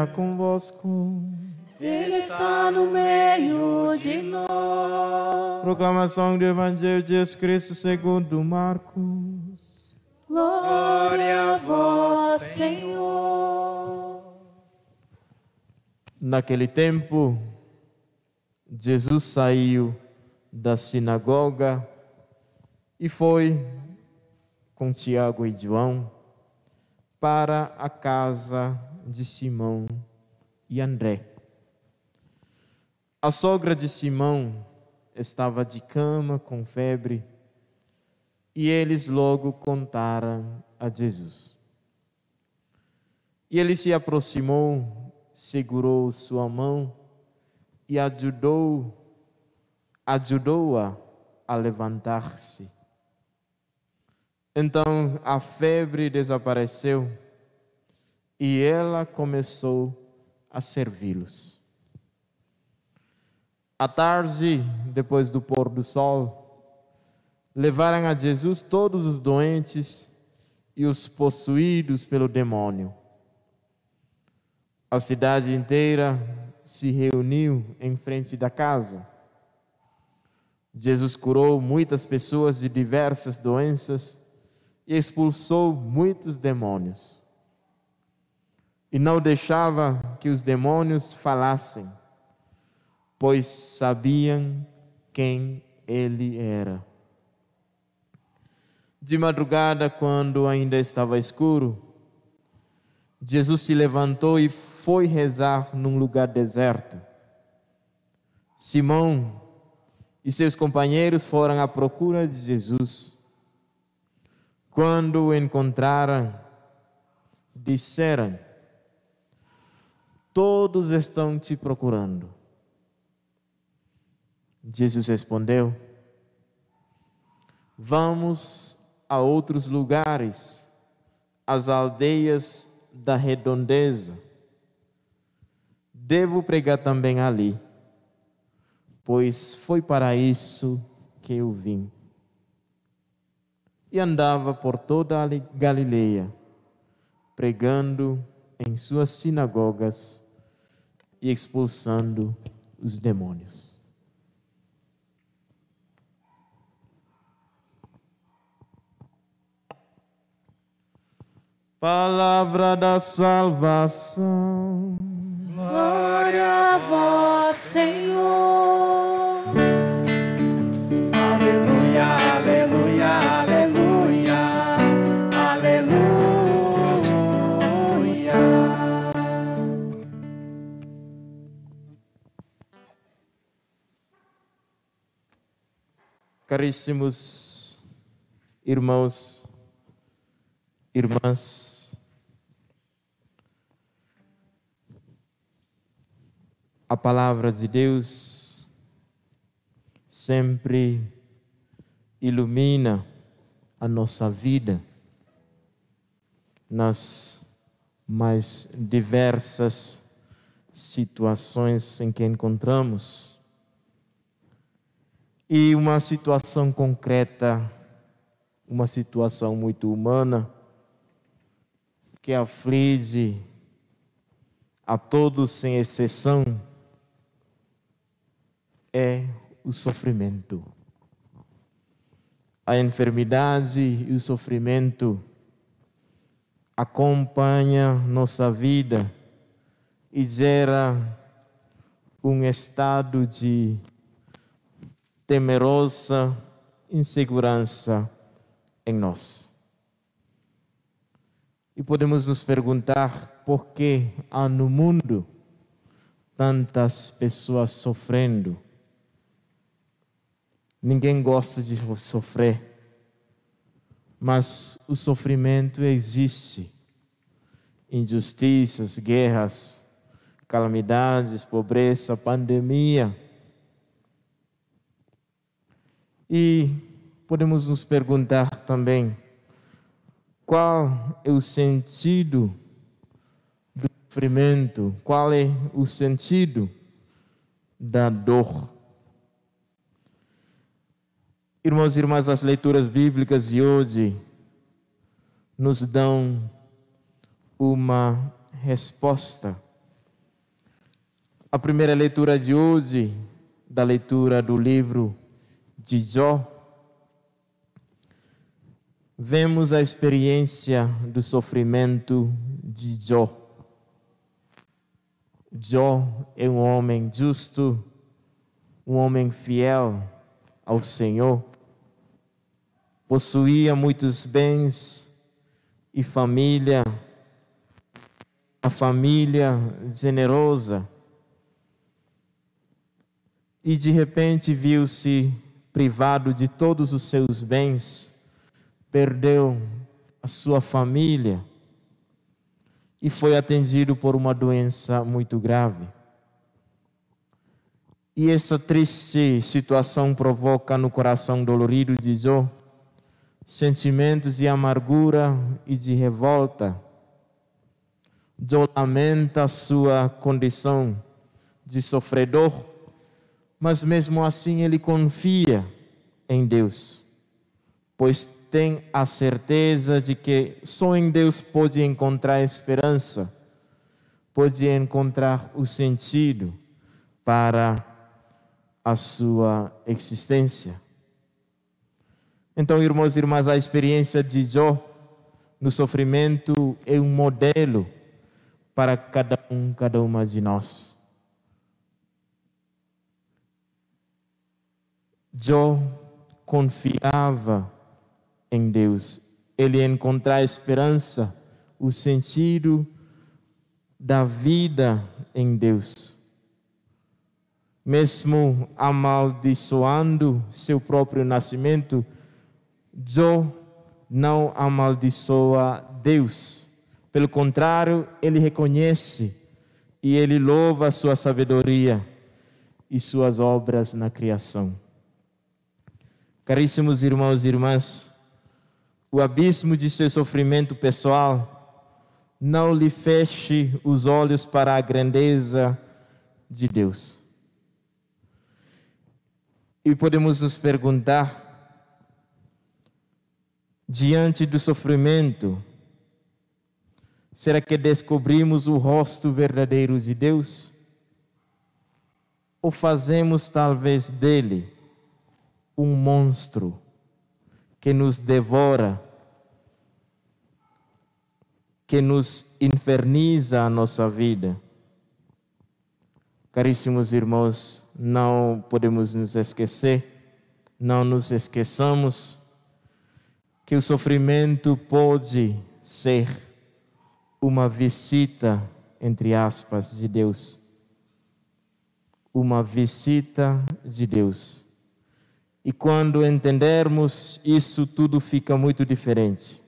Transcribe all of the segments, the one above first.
convosco. Ele está no meio de nós. Proclamação do Evangelho de Jesus Cristo segundo Marcos. Glória a vós, Senhor. Naquele tempo, Jesus saiu da sinagoga e foi com Tiago e João para a casa de Simão e André. A sogra de Simão estava de cama com febre e eles logo contaram a Jesus. E ele se aproximou, segurou sua mão e ajudou-a a levantar-se. Então a febre desapareceu e ela começou a servi-los. À tarde, depois do pôr do sol, levaram a Jesus todos os doentes e os possuídos pelo demônio. A cidade inteira se reuniu em frente da casa. Jesus curou muitas pessoas de diversas doenças e expulsou muitos demônios. E não deixava que os demônios falassem, pois sabiam quem ele era. De madrugada, quando ainda estava escuro, Jesus se levantou e foi rezar num lugar deserto. Simão e seus companheiros foram à procura de Jesus. Quando o encontraram, disseram: "Todos estão te procurando." Jesus respondeu: "Vamos a outros lugares, às aldeias da redondeza. Devo pregar também ali, pois foi para isso que eu vim." E andava por toda a Galileia, pregando em suas sinagogas e expulsando os demônios. Palavra da salvação. Glória a vós, Senhor. Aleluia, aleluia, aleluia, aleluia. Caríssimos irmãos, irmãs, a palavra de Deus sempre ilumina a nossa vida nas mais diversas situações em que encontramos. E uma situação concreta, uma situação muito humana, que aflige a todos sem exceção, é o sofrimento. A enfermidade e o sofrimento acompanham nossa vida e gera um estado de temerosa insegurança em nós. E podemos nos perguntar por que há no mundo tantas pessoas sofrendo. Ninguém gosta de sofrer, mas o sofrimento existe. Injustiças, guerras, calamidades, pobreza, pandemia. E podemos nos perguntar também, qual é o sentido do sofrimento? Qual é o sentido da dor? Irmãos e irmãs, as leituras bíblicas de hoje nos dão uma resposta A primeira leitura de hoje, da leitura do livro de Jó, vemos a experiência do sofrimento de Jó. Jó é um homem justo, um homem fiel ao Senhor. Possuía muitos bens e família, uma família generosa. E de repente viu-se privado de todos os seus bens, perdeu a sua família e foi atingido por uma doença muito grave. E essa triste situação provoca no coração dolorido de Jó sentimentos de amargura e de revolta. Jó lamenta a sua condição de sofredor, mas mesmo assim ele confia em Deus, pois tem a certeza de que só em Deus pode encontrar esperança, pode encontrar o sentido para a sua existência. Então, irmãos e irmãs, a experiência de Jó no sofrimento é um modelo para cada uma de nós. Jó confiava em Deus. Ele encontrava esperança, o sentido da vida em Deus. Mesmo amaldiçoando seu próprio nascimento, Jó não amaldiçoa Deus. Pelo contrário, ele reconhece e ele louva a sua sabedoria e suas obras na criação. Caríssimos irmãos e irmãs, o abismo de seu sofrimento pessoal não lhe feche os olhos para a grandeza de Deus. E podemos nos perguntar, diante do sofrimento, será que descobrimos o rosto verdadeiro de Deus? Ou fazemos talvez dele um monstro que nos devora, que nos inferniza a nossa vida? Caríssimos irmãos, não podemos nos esquecer, não nos esqueçamos que o sofrimento pode ser uma visita, entre aspas, de Deus. Uma visita de Deus. E quando entendermos isso, tudo fica muito diferente.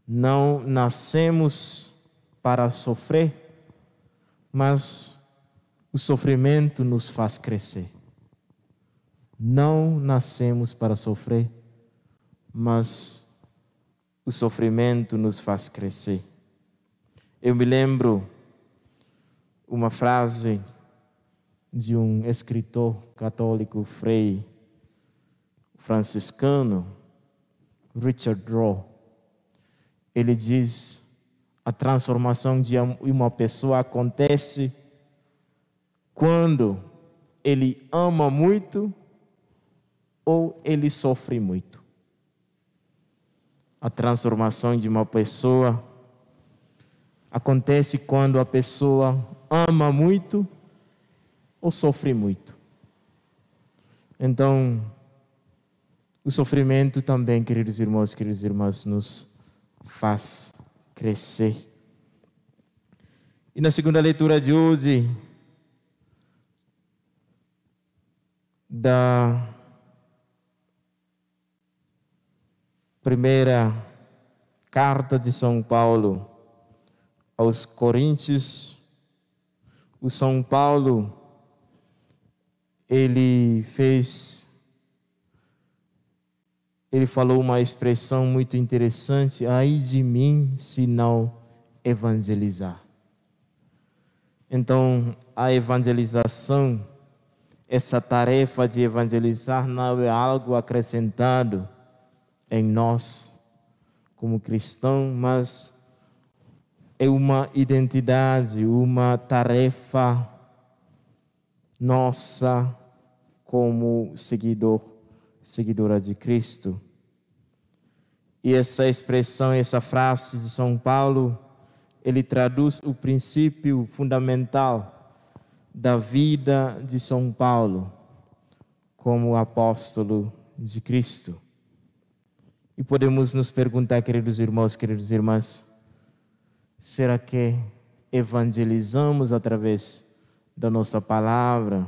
Não nascemos para sofrer, mas o sofrimento nos faz crescer. Não nascemos para sofrer, mas o sofrimento nos faz crescer. Eu me lembro uma frase de um escritor católico, frei franciscano, Richard Rohr. Ele diz: a transformação de uma pessoa acontece quando ele ama muito ou ele sofre muito. A transformação de uma pessoa acontece quando a pessoa ama muito ou sofre muito. Então, o sofrimento também, queridos irmãos, queridas irmãs, nos faz crescer. E na segunda leitura de hoje, da primeira carta de São Paulo aos Coríntios, o São Paulo, ele falou uma expressão muito interessante: ai de mim se não evangelizar. Então, a evangelização, essa tarefa de evangelizar não é algo acrescentado em nós como cristãos, mas é uma identidade, uma tarefa nossa como seguidora de Cristo. E essa expressão, essa frase de São Paulo, ele traduz o princípio fundamental da vida de São Paulo como apóstolo de Cristo. E podemos nos perguntar, queridos irmãos, queridas irmãs, será que evangelizamos através da nossa palavra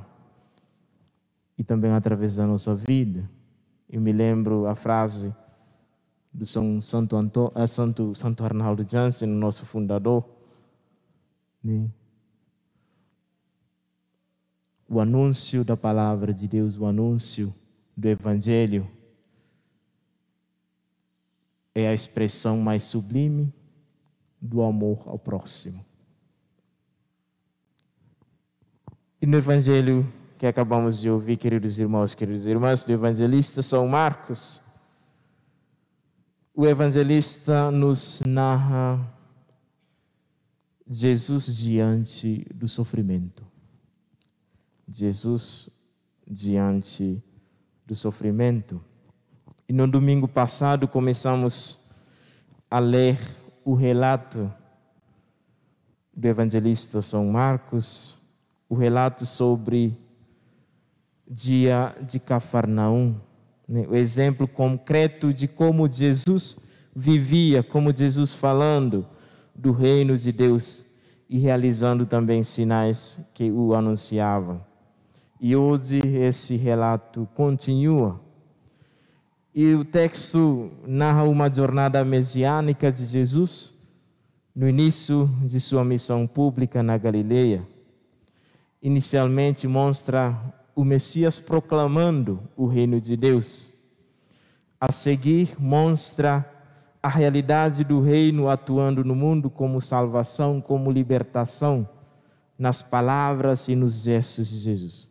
e também através da nossa vida? Eu me lembro a frase do Santo Arnaldo Jansen, nosso fundador, né? O anúncio da palavra de Deus, o anúncio do Evangelho, é a expressão mais sublime do amor ao próximo. E no Evangelho que acabamos de ouvir, queridos irmãos, queridas irmãs, do evangelista São Marcos, o evangelista nos narra Jesus diante do sofrimento. Jesus diante do sofrimento. E no domingo passado começamos a ler o relato do evangelista São Marcos, o relato sobre dia de Cafarnaum, né? O exemplo concreto de como Jesus vivia, como Jesus falando do reino de Deus e realizando também sinais que o anunciavam. E hoje esse relato continua. E o texto narra uma jornada messiânica de Jesus no início de sua missão pública na Galileia. Inicialmente mostra o Messias proclamando o reino de Deus. A seguir mostra a realidade do reino atuando no mundo como salvação, como libertação, nas palavras e nos gestos de Jesus.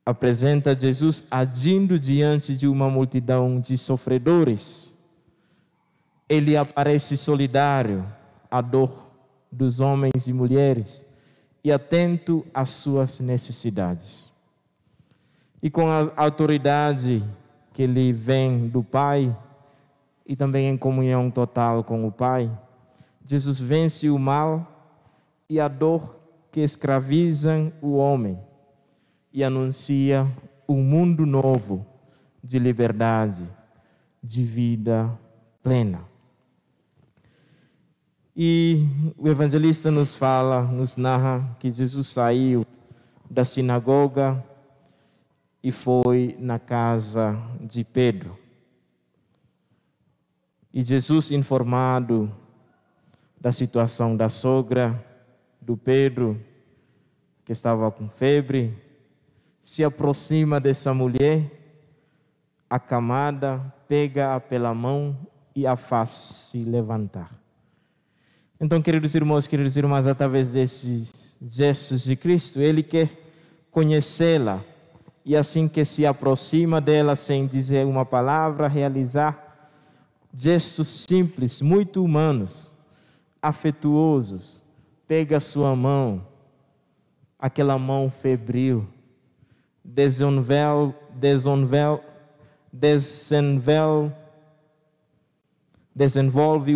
Apresenta Jesus agindo diante de uma multidão de sofredores. Ele aparece solidário à dor dos homens e mulheres e atento às suas necessidades. E com a autoridade que lhe vem do Pai e também em comunhão total com o Pai, Jesus vence o mal e a dor que escravizam o homem e anuncia um mundo novo de liberdade, de vida plena. E o evangelista nos fala, nos narra que Jesus saiu da sinagoga e foi na casa de Pedro. E Jesus, informado da situação da sogra do Pedro, que estava com febre, se aproxima dessa mulher acamada, pega-a pela mão e a faz se levantar. Então, queridos irmãos, queridas irmãs, através desses gestos de Cristo, Ele quer conhecê-la e assim que se aproxima dela sem dizer uma palavra, realizar gestos simples, muito humanos, afetuosos. Pega a sua mão, aquela mão febril, desenvolve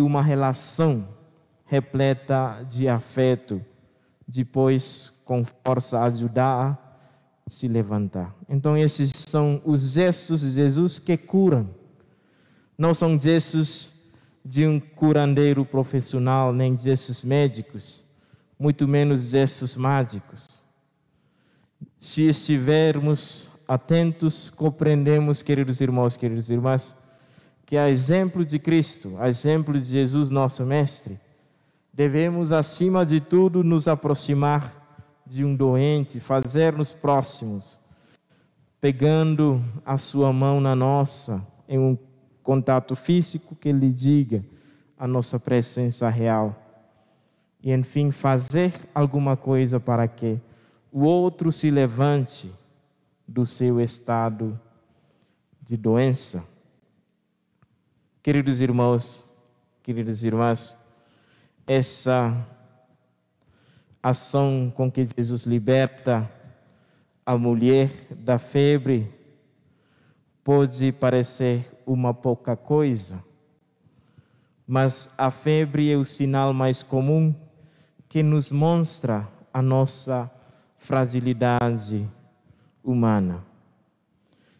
uma relação repleta de afeto, depois com força ajudar a se levantar. Então esses são os gestos de Jesus que curam. Não são gestos de um curandeiro profissional, nem gestos médicos, muito menos gestos mágicos. Se estivermos atentos, compreendemos, queridos irmãos, queridas irmãs, que a exemplo de Cristo, a exemplo de Jesus, nosso Mestre, devemos, acima de tudo, nos aproximar de um doente, fazer-nos próximos, pegando a sua mão na nossa, em um contato físico que lhe diga a nossa presença real. E, enfim, fazer alguma coisa para que o outro se levante do seu estado de doença. Queridos irmãos, queridas irmãs, essa ação com que Jesus liberta A mulher da febre pode parecer uma pouca coisa, mas a febre é o sinal mais comum que nos mostra a nossa fragilidade humana.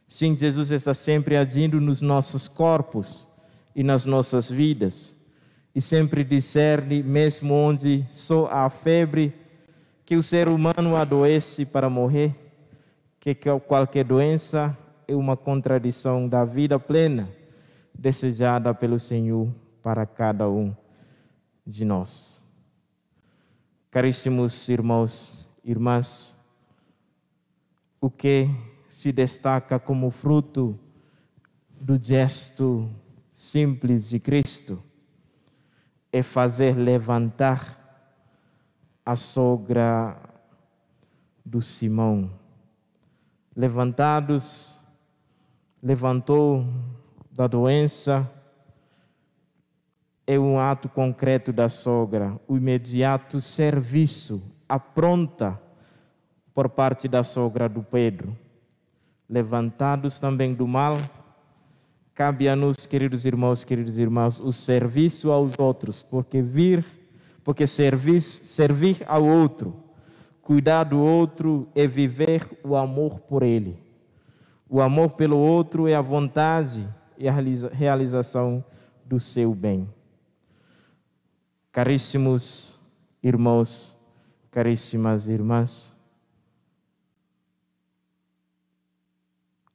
Sim, Jesus está sempre agindo nos nossos corpos e nas nossas vidas, e sempre discerne, mesmo onde só há febre, que o ser humano adoece para morrer, que qualquer doença é uma contradição da vida plena desejada pelo Senhor para cada um de nós. Caríssimos irmãos e irmãs, o que se destaca como fruto do gesto simples de Cristo é fazer levantar a sogra do Simão. Levantou da doença, é um ato concreto da sogra, o imediato serviço, apronta por parte da sogra do Pedro. Levantados também do mal, cabe a nós, queridos irmãos, o serviço aos outros, porque servir ao outro, cuidar do outro é viver o amor por ele. O amor pelo outro é a vontade e a realização do seu bem. Caríssimos irmãos, caríssimas irmãs,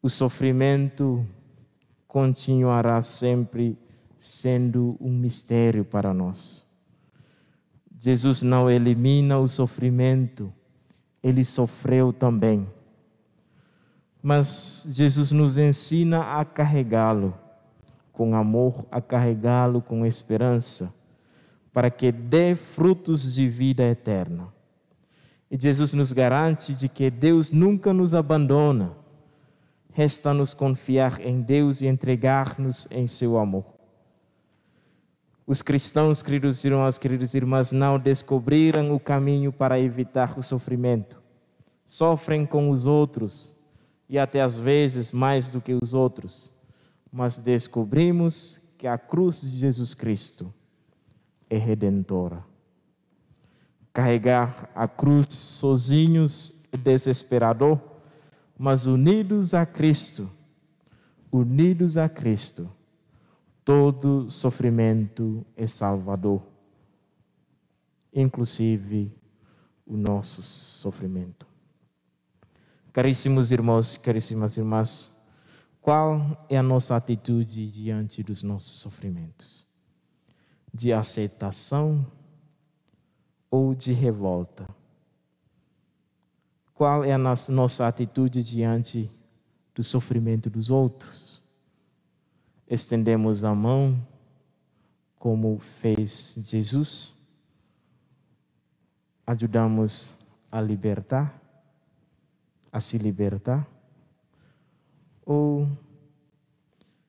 o sofrimento continuará sempre sendo um mistério para nós. Jesus não elimina o sofrimento, ele sofreu também. Mas Jesus nos ensina a carregá-lo com amor, a carregá-lo com esperança, para que dê frutos de vida eterna. E Jesus nos garante de que Deus nunca nos abandona. Resta-nos confiar em Deus e entregar-nos em seu amor. Os cristãos, queridos irmãos, queridas irmãs, não descobriram o caminho para evitar o sofrimento. Sofrem com os outros, e até às vezes mais do que os outros, mas descobrimos que a cruz de Jesus Cristo é redentora. Carregar a cruz sozinhos é desesperador, mas unidos a Cristo, todo sofrimento é salvador, inclusive o nosso sofrimento. Caríssimos irmãos, caríssimas irmãs, qual é a nossa atitude diante dos nossos sofrimentos? De aceitação ou de revolta? Qual é a nossa atitude diante do sofrimento dos outros? Estendemos a mão, como fez Jesus? Ajudamos a se libertar? Ou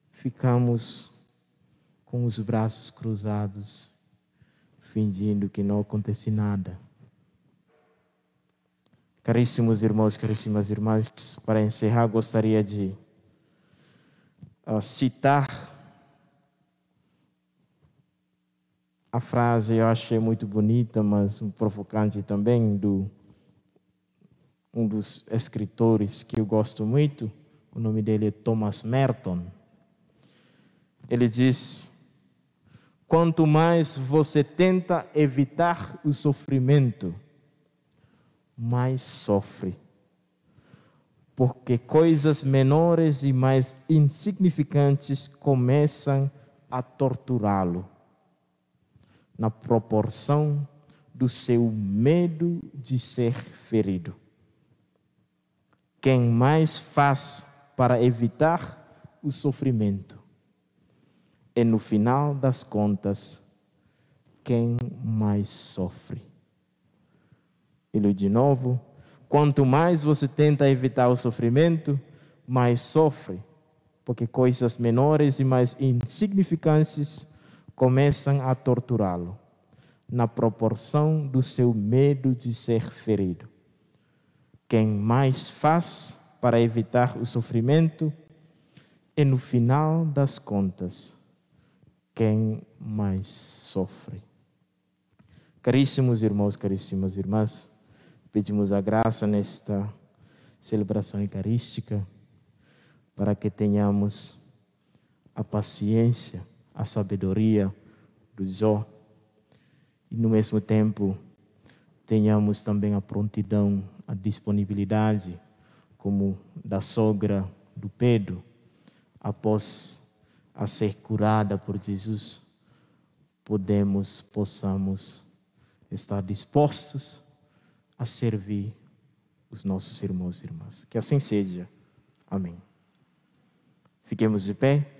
ficamos com os braços cruzados, fingindo que não acontece nada? Caríssimos irmãos, caríssimas irmãs, para encerrar, gostaria de citar a frase, eu achei muito bonita, mas provocante também, um dos escritores que eu gosto muito, o nome dele é Thomas Merton. Ele diz: quanto mais você tenta evitar o sofrimento, mais sofre, porque coisas menores e mais insignificantes começam a torturá-lo, na proporção do seu medo de ser ferido. Quem mais faz para evitar o sofrimento é, no final das contas, quem mais sofre. Ele de novo: quanto mais você tenta evitar o sofrimento, mais sofre, porque coisas menores e mais insignificantes começam a torturá-lo, na proporção do seu medo de ser ferido. quem mais faz para evitar o sofrimento e, no final das contas, quem mais sofre. Caríssimos irmãos, caríssimas irmãs, pedimos a graça nesta celebração eucarística para que tenhamos a paciência, a sabedoria do Jó e, no mesmo tempo, tenhamos também a prontidão, a disponibilidade, como da sogra do Pedro, após a ser curada por Jesus, possamos estar dispostos a servir os nossos irmãos e irmãs. Que assim seja. Amém. Fiquemos de pé.